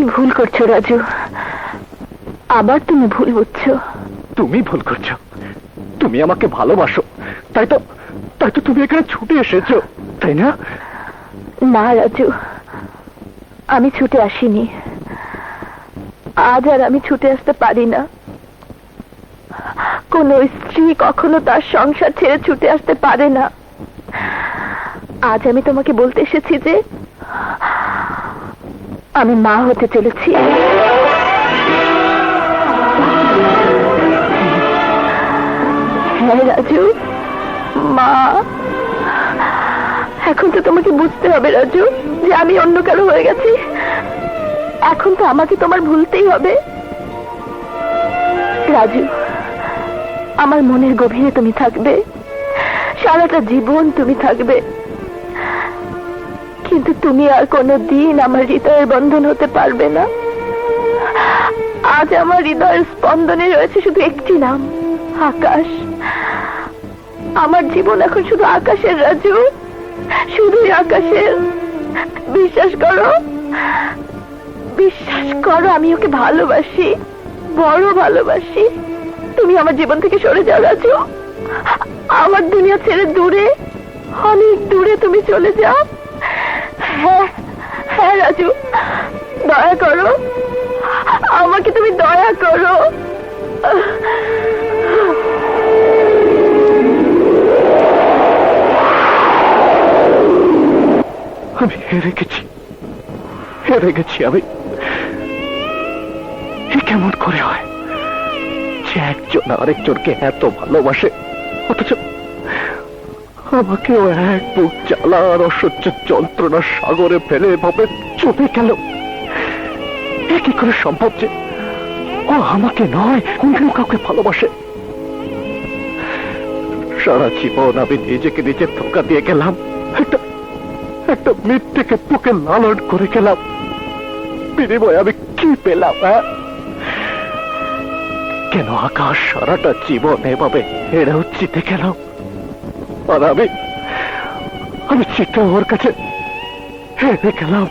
তুমি ভুল করছো রাজু, আবার তুমি ভুল বুঝছো। তুমি ভুল করছো। তুমি আমাকে ভালোবাসো, তাই তো তুমি এখানে ছুটে এসেছো, তাই না? না রাজু, আমি ছুটে আসিনি। আজ আর আমি ছুটে আসতে পারি না। কোন স্ত্রী কখনো তার সংসার ছেড়ে ছুটে আসতে পারে না। আজ আমি তোমাকে বলতে এসেছি যে আমি মা হতে চলেছি। হ্যাঁ রাজু, মা। এখন তো তোমাকে বুঝতে হবে রাজু যে আমি অন্য কারো হয়ে গেছি। এখন তো আমাকে তোমার ভুলতেই হবে। রাজু, আমার মনের গভীরে তুমি থাকবে, সারাটা জীবন তুমি থাকবে, কিন্তু তুমি আর কোনোদিন আমার হৃদয়ের বন্ধন হতে পারবে না। আজ আমার হৃদয়ের স্পন্দনে রয়েছে শুধু একটি নাম, আকাশ। আমার জীবন এখন শুধু আকাশের রাজু, শুধুই আকাশের। বিশ্বাস করো, বিশ্বাস করো, আমি ওকে ভালোবাসি, বড় ভালোবাসি। তুমি আমার জীবন থেকে সরে যাও রাজু, আমার দুনিয়া ছেড়ে দূরে, অনেক দূরে তুমি চলে যাও। হ্যাঁ হ্যাঁ রাজু, দয়া করো, আমাকে তুমি দয়া করো। আমি হেরে গেছি, হেরে গেছি আমি। এ কেমন করে হয় যে একজন আরেকজনকে এত ভালোবাসে, অথচ আমাকেও এক বুক জ্বালা আর অসহ্য যন্ত্রণার সাগরে ফেলে এভাবে চলে গেল। এ কি করে সম্ভব যে ও আমাকে নয় অন্য কাউকে ভালোবাসে? সারা জীবন আমি নিজেকে নিজে ধোঁকা দিয়ে গেলাম, একটা মিথ্যেকে বুকে লালন করে গেলাম। বিনিময়ে আমি কি পেলাম? কেন আকাশ সারাটা জীবন এভাবে হেরেও জিতে গেলাম, আর আমি চিত্রা ওর কাছে হেরে গেলাম।